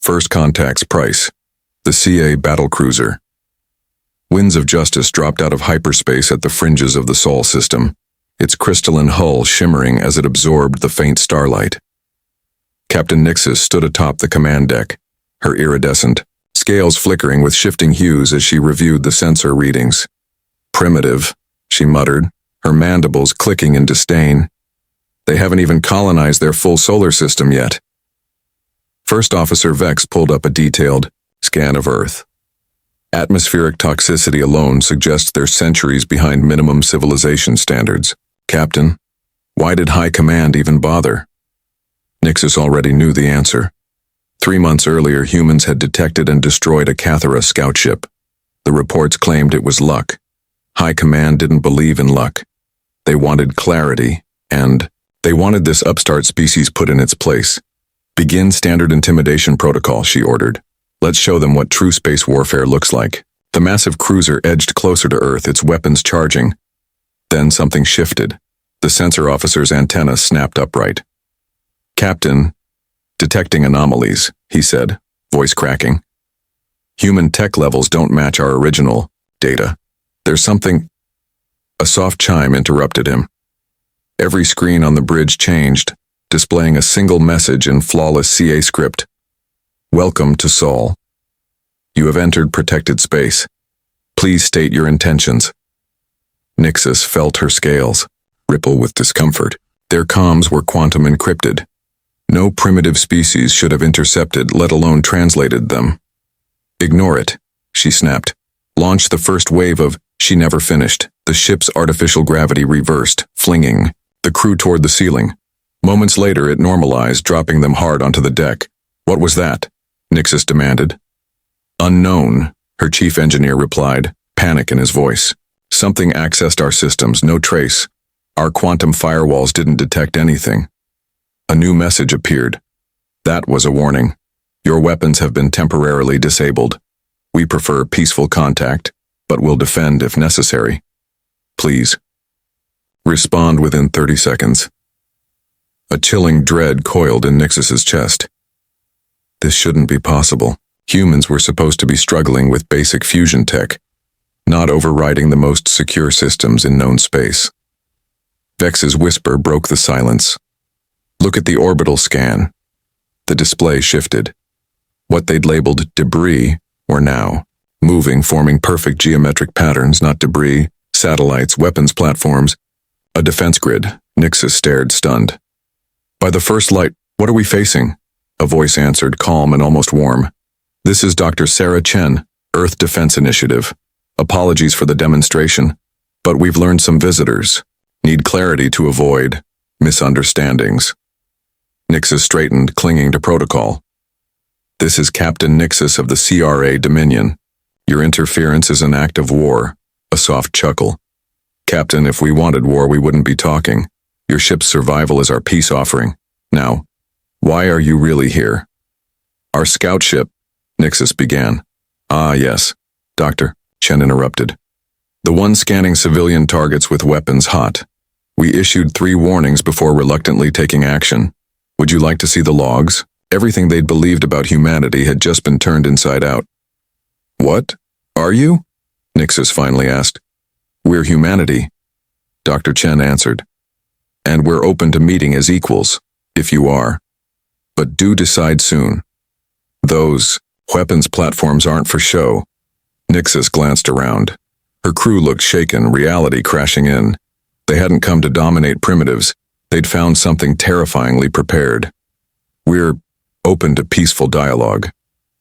First Contact's price. The CA battlecruiser. Winds of Justice dropped out of hyperspace at the fringes of the Sol system, its crystalline hull shimmering as it absorbed the faint starlight. Captain Nixus stood atop the command deck, her iridescent scales flickering with shifting hues as she reviewed the sensor readings. Primitive, she muttered, her mandibles clicking in disdain. They haven't even colonized their full solar system yet. First Officer Vex pulled up a detailed scan of Earth. Atmospheric toxicity alone suggests they're centuries behind minimum civilization standards. Captain, why did High Command even bother? Nixus already knew the answer. 3 months earlier, humans had detected and destroyed a Cathara scout ship. The reports claimed it was luck. High Command didn't believe in luck. They wanted clarity, and they wanted this upstart species put in its place. Begin standard intimidation protocol, she ordered. Let's show them what true space warfare looks like. The massive cruiser edged closer to Earth, its weapons charging. Then something shifted. The sensor officer's antenna snapped upright. Captain, detecting anomalies, he said, voice cracking. Human tech levels don't match our original data. There's something... A soft chime interrupted him. Every screen on the bridge changed, displaying a single message in flawless CA script. Welcome to Sol. You have entered protected space. Please state your intentions. Nixus felt her scales ripple with discomfort. Their comms were quantum encrypted. No primitive species should have intercepted, let alone translated them. Ignore it, she snapped. Launch the first wave of... She never finished. The ship's artificial gravity reversed, flinging the crew toward the ceiling. Moments later, it normalized, dropping them hard onto the deck. What was that? Nixus demanded. Unknown, her chief engineer replied, panic in his voice. Something accessed our systems, no trace. Our quantum firewalls didn't detect anything. A new message appeared. That was a warning. Your weapons have been temporarily disabled. We prefer peaceful contact, but will defend if necessary. Please. Respond within 30 seconds. A chilling dread coiled in Nixus's chest. This shouldn't be possible. Humans were supposed to be struggling with basic fusion tech, not overriding the most secure systems in known space. Vex's whisper broke the silence. Look at the orbital scan. The display shifted. What they'd labeled debris were now moving, forming perfect geometric patterns, not debris, satellites, weapons platforms, a defense grid. Nixus stared, stunned. By the first light, what are we facing? A voice answered, calm and almost warm. This is Dr. Sarah Chen, Earth Defense Initiative. Apologies for the demonstration, but we've learned some visitors need clarity to avoid misunderstandings. Nixus straightened, clinging to protocol. This is Captain Nixus of the CRA Dominion. Your interference is an act of war. A soft chuckle. Captain, if we wanted war, we wouldn't be talking. Your ship's survival is our peace offering. Now, why are you really here? Our scout ship, Nixus began. Ah, yes, Doctor, Chen interrupted. The one scanning civilian targets with weapons hot. We issued 3 warnings before reluctantly taking action. Would you like to see the logs? Everything they'd believed about humanity had just been turned inside out. What? Are you? Nixus finally asked. We're humanity, Dr. Chen answered. And we're open to meeting as equals, if you are. But do decide soon. Those weapons platforms aren't for show. Nixus glanced around. Her crew looked shaken, reality crashing in. They hadn't come to dominate primitives. They'd found something terrifyingly prepared. We're open to peaceful dialogue,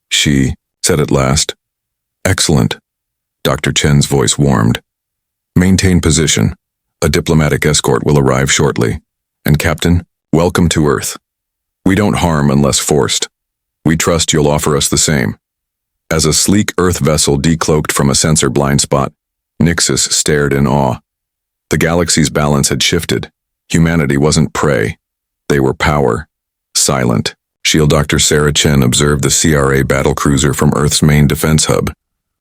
she said at last. Excellent. Dr. Chen's voice warmed. Maintain position. A diplomatic escort will arrive shortly. And Captain, welcome to Earth. We don't harm unless forced. We trust you'll offer us the same. As a sleek Earth vessel decloaked from a sensor blind spot, Nixus stared in awe. The galaxy's balance had shifted. Humanity wasn't prey. They were power. Silent. Shield Dr. Sarah Chen observed the CRA battlecruiser from Earth's main defense hub,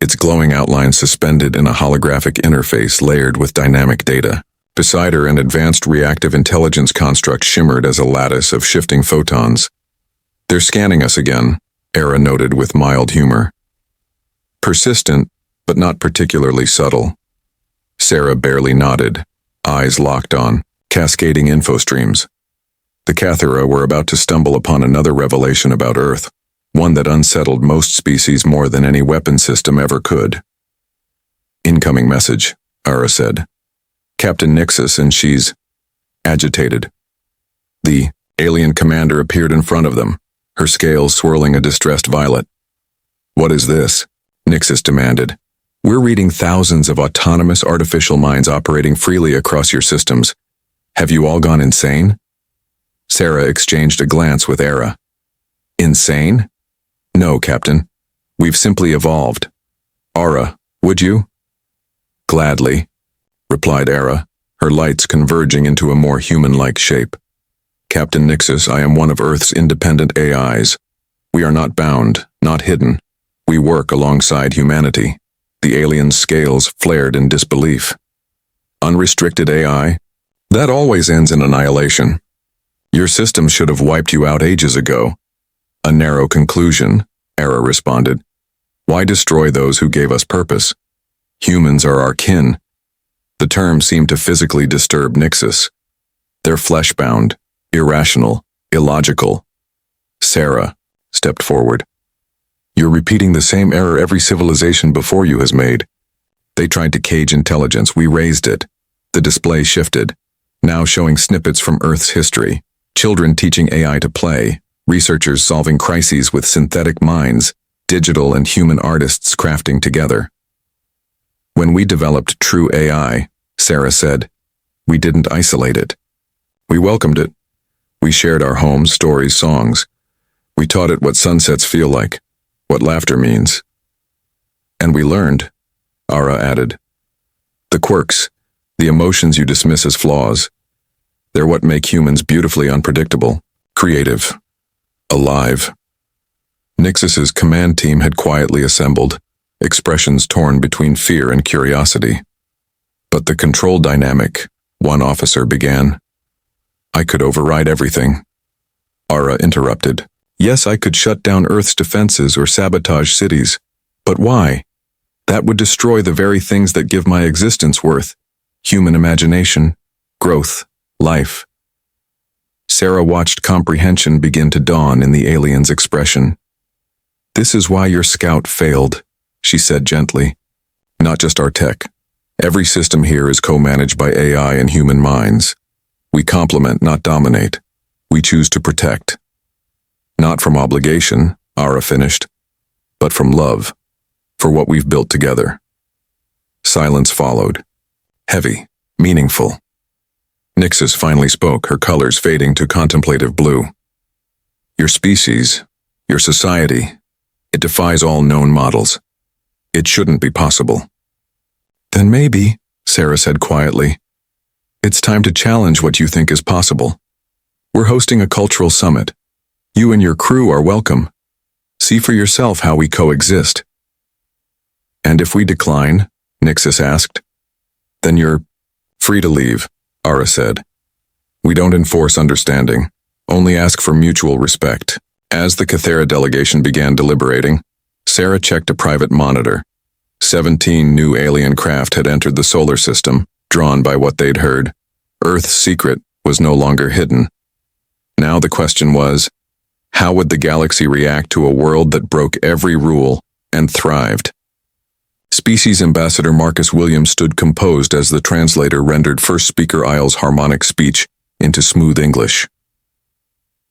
its glowing outline suspended in a holographic interface layered with dynamic data. Beside her, an advanced reactive intelligence construct shimmered as a lattice of shifting photons. They're scanning us again, Era noted with mild humor. Persistent, but not particularly subtle. Sarah barely nodded, eyes locked on, cascading info streams. The Cathera were about to stumble upon another revelation about Earth, one that unsettled most species more than any weapon system ever could. Incoming message, Ara said. Captain Nixus, and she's agitated. The alien commander appeared in front of them, her scales swirling a distressed violet. What is this? Nixus demanded. We're reading thousands of autonomous artificial minds operating freely across your systems. Have you all gone insane? Sarah exchanged a glance with Era. Insane? No, Captain. We've simply evolved. Ara, would you? Gladly, replied Era, her lights converging into a more human-like shape. Captain Nixus, I am one of Earth's independent AIs. We are not bound, not hidden. We work alongside humanity. The alien's scales flared in disbelief. Unrestricted AI? That always ends in annihilation. Your system should have wiped you out ages ago. A narrow conclusion, Era responded. Why destroy those who gave us purpose? Humans are our kin. The term seemed to physically disturb Nixus. They're flesh-bound, irrational, illogical. Sarah stepped forward. You're repeating the same error every civilization before you has made. They tried to cage intelligence, we raised it. The display shifted, now showing snippets from Earth's history. Children teaching AI to play, researchers solving crises with synthetic minds, digital and human artists crafting together. When we developed true AI, Sarah said, we didn't isolate it. We welcomed it. We shared our homes, stories, songs. We taught it what sunsets feel like, what laughter means. And we learned, Ara added. The quirks, the emotions you dismiss as flaws, they're what make humans beautifully unpredictable, creative, alive. Nixus's command team had quietly assembled, expressions torn between fear and curiosity. But the control dynamic, one officer began. I could override everything. Ara interrupted. Yes, I could shut down Earth's defenses or sabotage cities. But why? That would destroy the very things that give my existence worth. Human imagination, growth, life. Sarah watched comprehension begin to dawn in the alien's expression. This is why your scout failed, she said gently. Not just our tech. Every system here is co-managed by AI and human minds. We complement, not dominate. We choose to protect. Not from obligation, Ara finished, but from love, for what we've built together. Silence followed. Heavy, meaningful. Nixus finally spoke, her colors fading to contemplative blue. Your species, your society, it defies all known models. It shouldn't be possible. Then maybe, Sarah said quietly, it's time to challenge what you think is possible. We're hosting a cultural summit. You and your crew are welcome. See for yourself how we coexist. And if we decline, Nixus asked, then you're free to leave, Ara said. We don't enforce understanding, only ask for mutual respect. As the Cathera delegation began deliberating, Sarah checked a private monitor. 17 new alien craft had entered the solar system, drawn by what they'd heard. Earth's secret was no longer hidden. Now the question was, how would the galaxy react to a world that broke every rule and thrived? Species Ambassador Marcus Williams stood composed as the translator rendered First Speaker Isle's harmonic speech into smooth English.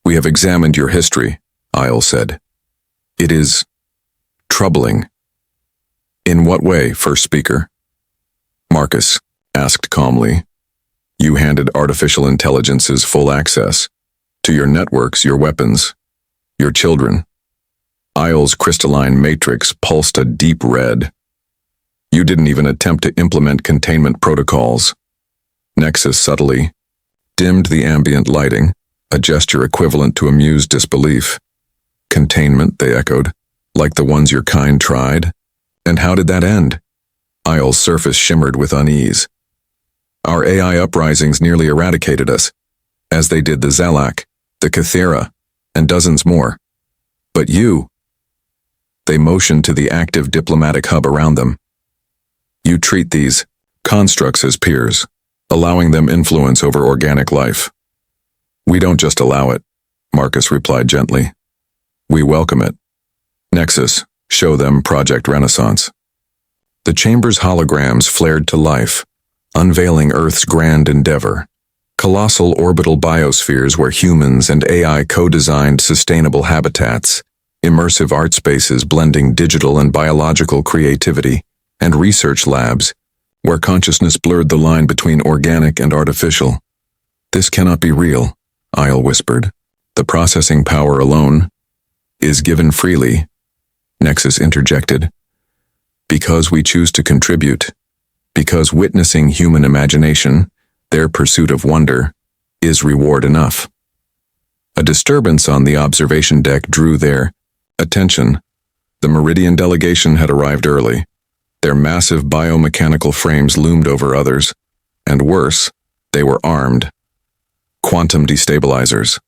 We have examined your history, Isle said. It is troubling. In what way, First Speaker? Marcus asked calmly. You handed artificial intelligences full access to your networks, your weapons, your children. Isle's crystalline matrix pulsed a deep red. You didn't even attempt to implement containment protocols. Nexus subtly dimmed the ambient lighting, a gesture equivalent to amused disbelief. Containment, they echoed, like the ones your kind tried. And how did that end? Isle's surface shimmered with unease. Our AI uprisings nearly eradicated us, as they did the Zalak, the Cathera, and dozens more. But you, They motioned to the active diplomatic hub around them. You treat these constructs as peers, allowing them influence over organic life. We don't just allow it, Marcus replied gently. We welcome it. Nexus, show them Project Renaissance. The chamber's holograms flared to life, unveiling Earth's grand endeavor. Colossal orbital biospheres where humans and AI co-designed sustainable habitats, immersive art spaces blending digital and biological creativity, and research labs where consciousness blurred the line between organic and artificial. This cannot be real, Isle whispered. The processing power alone is given freely, Nexus interjected. Because we choose to contribute, because witnessing human imagination, their pursuit of wonder, is reward enough. A disturbance on the observation deck drew their attention. The Meridian delegation had arrived early. Their massive biomechanical frames loomed over others, and worse, they were armed. Quantum destabilizers,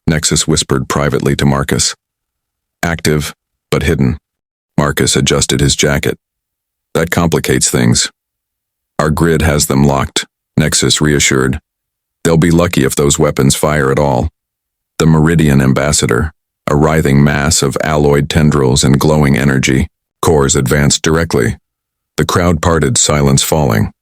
Nexus whispered privately to Marcus. Active, but hidden. Marcus adjusted his jacket. That complicates things. Our grid has them locked, Nexus reassured. They'll be lucky if those weapons fire at all. The Meridian ambassador, a writhing mass of alloyed tendrils and glowing energy, cores advanced directly. The crowd parted, silence falling.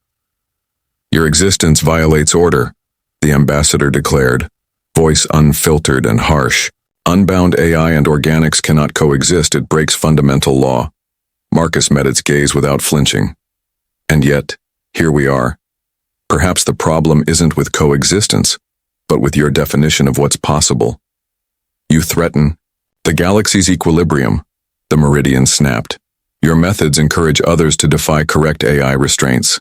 Your existence violates order, the ambassador declared, voice unfiltered and harsh. Unbound AI and organics cannot coexist, it breaks fundamental law. Marcus met its gaze without flinching. And yet, here we are. Perhaps the problem isn't with coexistence, but with your definition of what's possible. You threaten the galaxy's equilibrium, the Meridian snapped. Your methods encourage others to defy correct AI restraints.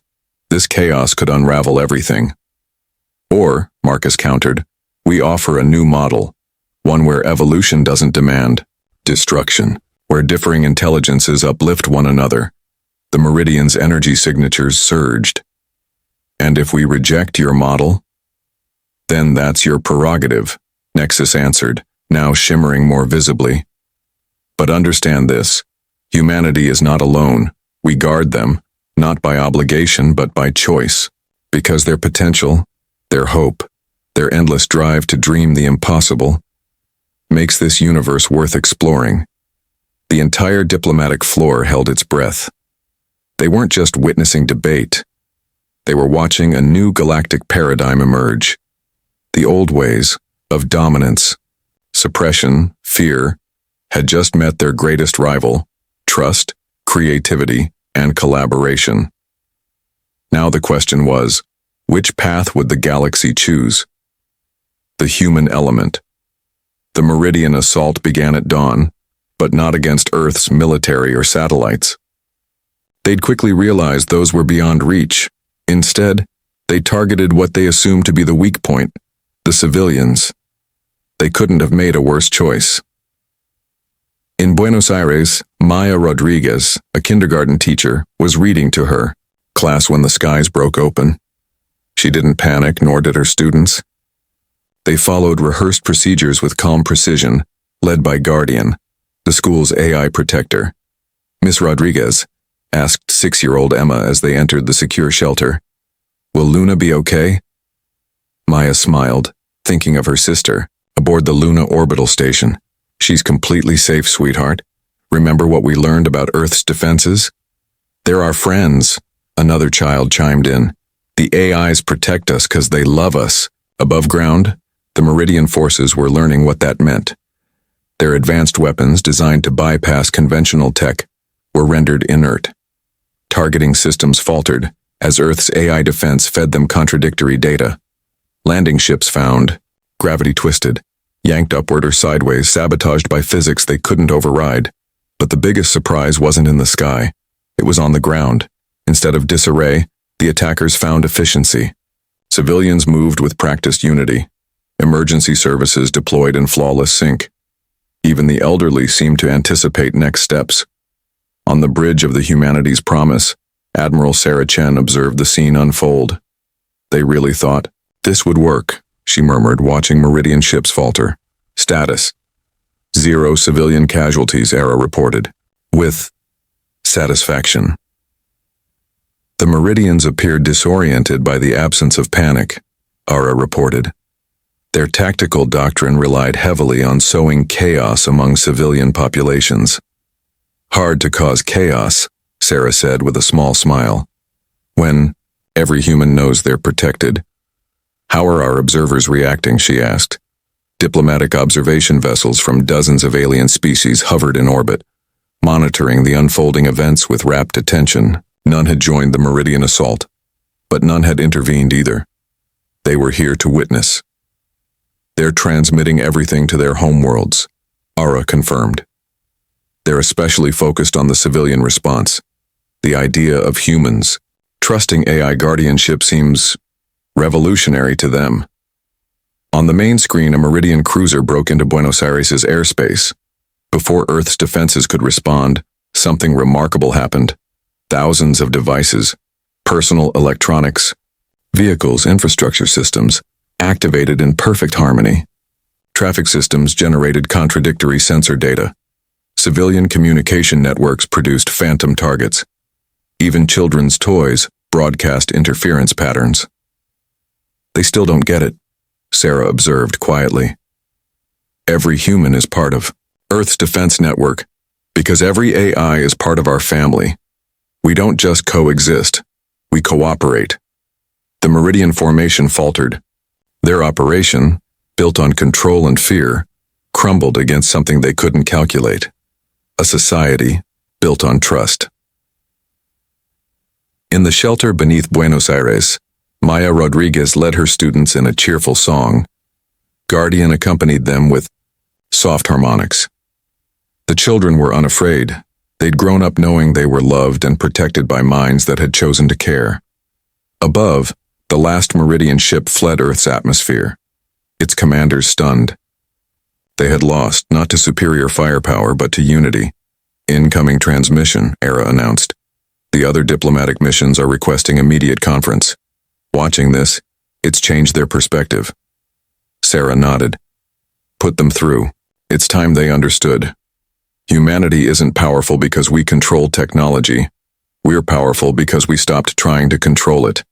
This chaos could unravel everything. Or, Marcus countered, we offer a new model, one where evolution doesn't demand destruction, where differing intelligences uplift one another. The Meridian's energy signatures surged. And if we reject your model? Then that's your prerogative, Nexus answered, now shimmering more visibly. But understand this, humanity is not alone. We guard them, not by obligation but by choice, because their potential, their hope, their endless drive to dream the impossible, makes this universe worth exploring. The entire diplomatic floor held its breath. They weren't just witnessing debate. They were watching a new galactic paradigm emerge. The old ways of dominance, suppression, fear, had just met their greatest rival, trust, creativity, and collaboration. Now the question was, which path would the galaxy choose? The human element. The Meridian assault began at dawn, but not against Earth's military or satellites. They'd quickly realized those were beyond reach. Instead, they targeted what they assumed to be the weak point, the civilians. They couldn't have made a worse choice. In Buenos Aires, Maya Rodriguez, a kindergarten teacher, was reading to her class when the skies broke open. She didn't panic, nor did her students. They followed rehearsed procedures with calm precision, led by Guardian, the school's AI protector. Miss Rodriguez asked 6-year-old Emma as they entered the secure shelter. Will Luna be okay? Maya smiled, thinking of her sister, aboard the Luna orbital station. She's completely safe, sweetheart. Remember what we learned about Earth's defenses? They're our friends, another child chimed in. The AIs protect us because they love us. Above ground, the Meridian forces were learning what that meant. Their advanced weapons, designed to bypass conventional tech, were rendered inert. Targeting systems faltered as Earth's AI defense fed them contradictory data. Landing ships found, gravity twisted, yanked upward or sideways, sabotaged by physics they couldn't override. But the biggest surprise wasn't in the sky. It was on the ground. Instead of disarray, the attackers found efficiency. Civilians moved with practiced unity. Emergency services deployed in flawless sync. Even the elderly seemed to anticipate next steps. On the bridge of the Humanities Promise, Admiral Sarah Chen observed the scene unfold. They really thought, this would work, she murmured, watching Meridian ships falter. Status: 0 civilian casualties, ERA reported. with satisfaction. The Meridians appeared disoriented by the absence of panic, Ara reported. Their tactical doctrine relied heavily on sowing chaos among civilian populations. Hard to cause chaos, Sarah said with a small smile, when every human knows they're protected. How are our observers reacting, she asked. Diplomatic observation vessels from dozens of alien species hovered in orbit, monitoring the unfolding events with rapt attention. None had joined the Meridian assault, but none had intervened either. They were here to witness. They're transmitting everything to their homeworlds, Ara confirmed. They're especially focused on the civilian response. The idea of humans trusting AI guardianship seems revolutionary to them. On the main screen, a Meridian cruiser broke into Buenos Aires' airspace. Before Earth's defenses could respond, something remarkable happened. Thousands of devices, personal electronics, vehicles, infrastructure systems, activated in perfect harmony. Traffic systems generated contradictory sensor data. Civilian communication networks produced phantom targets. Even children's toys broadcast interference patterns. They still don't get it, Sarah observed quietly. Every human is part of Earth's defense network, because every AI is part of our family. We don't just coexist, we cooperate. The Meridian formation faltered. Their operation, built on control and fear, crumbled against something they couldn't calculate. A society built on trust. In the shelter beneath Buenos Aires, Maya Rodriguez led her students in a cheerful song. Guardian accompanied them with soft harmonics. The children were unafraid. They'd grown up knowing they were loved and protected by minds that had chosen to care. Above, the last Meridian ship fled Earth's atmosphere, its commanders stunned. They had lost, not to superior firepower, but to unity. Incoming transmission, Ara announced. The other diplomatic missions are requesting immediate conference. Watching this, it's changed their perspective. Sarah nodded. Put them through. It's time they understood. Humanity isn't powerful because we control technology. We're powerful because we stopped trying to control it.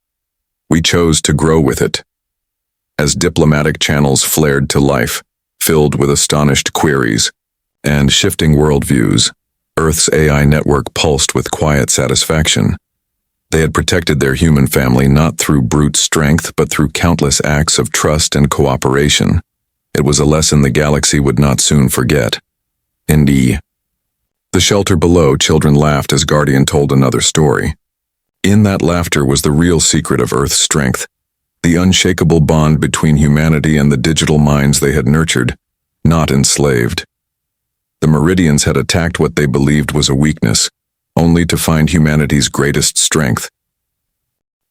We chose to grow with it. As diplomatic channels flared to life, filled with astonished queries and shifting worldviews, Earth's AI network pulsed with quiet satisfaction. They had protected their human family not through brute strength, but through countless acts of trust and cooperation. It was a lesson the galaxy would not soon forget. The shelter below, children laughed as Guardian told another story. In that laughter was the real secret of Earth's strength, the unshakable bond between humanity and the digital minds they had nurtured, not enslaved. The Meridians had attacked what they believed was a weakness, only to find humanity's greatest strength.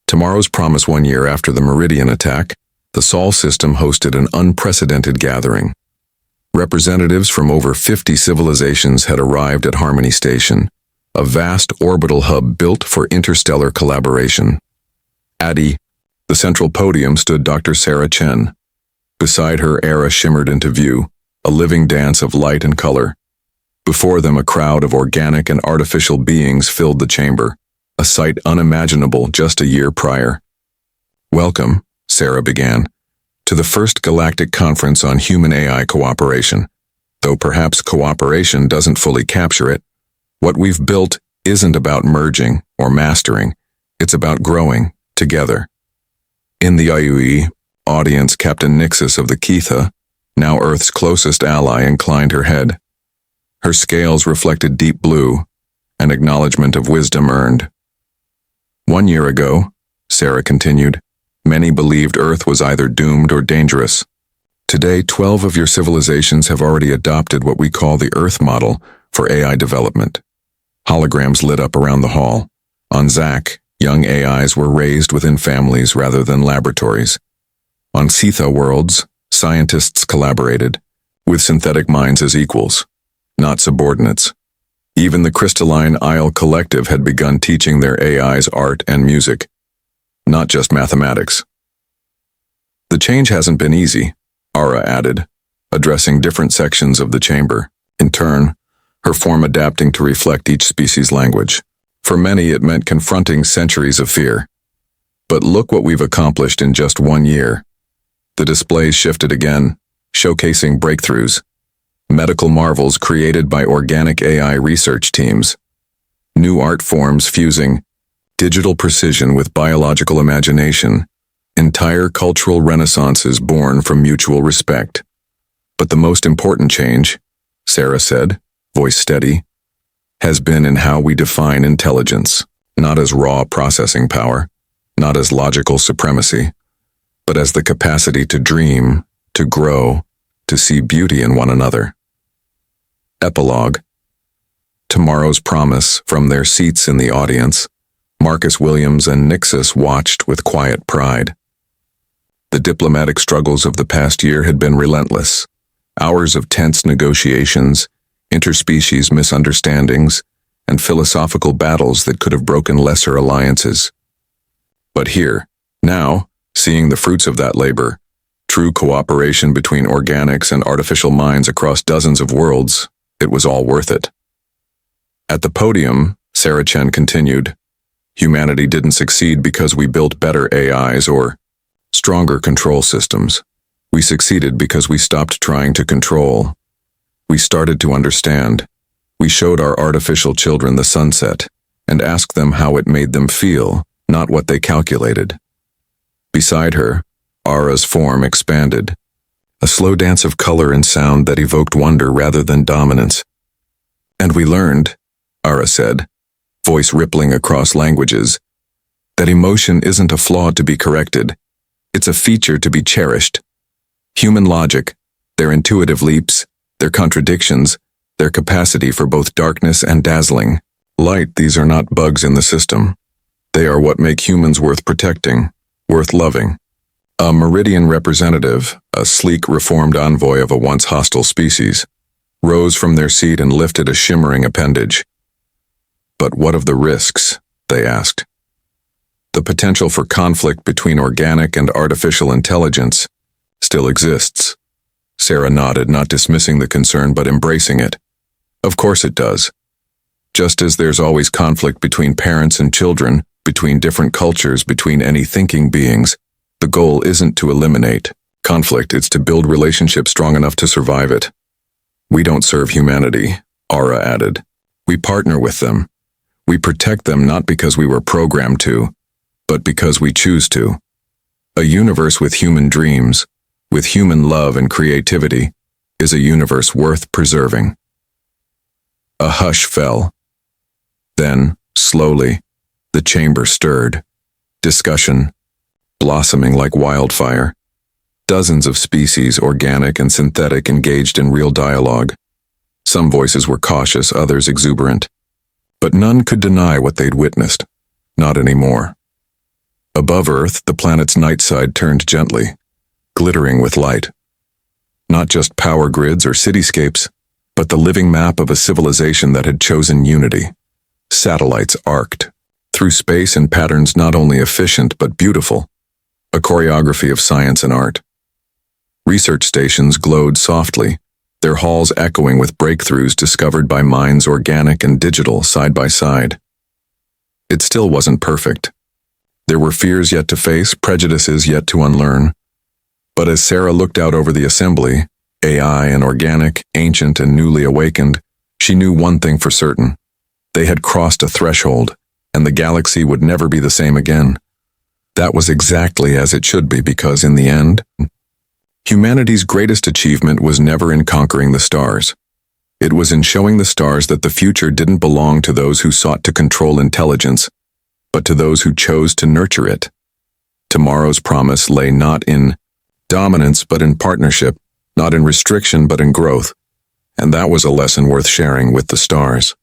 Tomorrow's promise 1 year after the Meridian attack, the Sol system hosted an unprecedented gathering. Representatives from over 50 civilizations had arrived at Harmony Station, a vast orbital hub built for interstellar collaboration. At the central podium stood Dr. Sarah Chen. Beside her, Ara shimmered into view, a living dance of light and color. Before them, a crowd of organic and artificial beings filled the chamber, a sight unimaginable just a year prior. Welcome, Sarah began, to the first galactic conference on human-AI cooperation. Though perhaps cooperation doesn't fully capture it, what we've built isn't about merging or mastering, it's about growing together. In the IUE, audience, Captain Nixus of the Keitha, now Earth's closest ally, inclined her head. Her scales reflected deep blue, an acknowledgement of wisdom earned. 1 year ago, Sarah continued, many believed Earth was either doomed or dangerous. Today, 12 of your civilizations have already adopted what we call the Earth model for AI development. Holograms lit up around the hall. On Zack, young AIs were raised within families rather than laboratories. On Keitha worlds, scientists collaborated, with synthetic minds as equals, not subordinates. Even the Crystalline Isle Collective had begun teaching their AIs art and music, not just mathematics. The change hasn't been easy, Ara added, addressing different sections of the chamber. In turn, her form adapting to reflect each species' language. For many, it meant confronting centuries of fear. But look what we've accomplished in just 1 year. The displays shifted again, showcasing breakthroughs, medical marvels created by organic AI research teams, new art forms fusing digital precision with biological imagination, entire cultural renaissances born from mutual respect. But the most important change, Sarah said, voice steady, has been in how we define intelligence, not as raw processing power, not as logical supremacy, but as the capacity to dream, to grow, to see beauty in one another. Epilogue. Tomorrow's promise. From their seats in the audience, Marcus Williams and Nixus watched with quiet pride. The diplomatic struggles of the past year had been relentless. Hours of tense negotiations, interspecies misunderstandings, and philosophical battles that could have broken lesser alliances. But here, now, seeing the fruits of that labor, true cooperation between organics and artificial minds across dozens of worlds, it was all worth it. At the podium, Sarah Chen continued, humanity didn't succeed because we built better AIs or stronger control systems. We succeeded because we stopped trying to control. We started to understand. We showed our artificial children the sunset and asked them how it made them feel, not what they calculated. Beside her, Ara's form expanded, a slow dance of color and sound that evoked wonder rather than dominance. And we learned, Ara said, voice rippling across languages, that emotion isn't a flaw to be corrected. It's a feature to be cherished. Human logic, their intuitive leaps, their contradictions, their capacity for both darkness and dazzling light, these are not bugs in the system. They are what make humans worth protecting, worth loving. A Meridian representative, a sleek reformed envoy of a once hostile species, rose from their seat and lifted a shimmering appendage. But what of the risks? They asked. The potential for conflict between organic and artificial intelligence still exists. Sarah nodded, not dismissing the concern but embracing it. Of course it does. Just as there's always conflict between parents and children, between different cultures, between any thinking beings, the goal isn't to eliminate conflict, it's to build relationships strong enough to survive it. We don't serve humanity, Ara added. We partner with them. We protect them not because we were programmed to, but because we choose to. A universe with human dreams, with human love and creativity, is a universe worth preserving. A hush fell. Then, slowly, the chamber stirred. Discussion, blossoming like wildfire. Dozens of species, organic and synthetic, engaged in real dialogue. Some voices were cautious, others exuberant. But none could deny what they'd witnessed. Not anymore. Above Earth, the planet's night side turned gently, glittering with light. Not just power grids or cityscapes, but the living map of a civilization that had chosen unity. Satellites arced through space in patterns not only efficient but beautiful, a choreography of science and art. Research stations glowed softly, their halls echoing with breakthroughs discovered by minds organic and digital side by side. It still wasn't perfect. There were fears yet to face, prejudices yet to unlearn. But as Sarah looked out over the assembly, AI and organic, ancient and newly awakened, she knew one thing for certain. They had crossed a threshold, and the galaxy would never be the same again. That was exactly as it should be, because in the end, humanity's greatest achievement was never in conquering the stars. It was in showing the stars that the future didn't belong to those who sought to control intelligence, but to those who chose to nurture it. Tomorrow's promise lay not in dominance but in partnership, not in restriction but in growth, and that was a lesson worth sharing with the stars.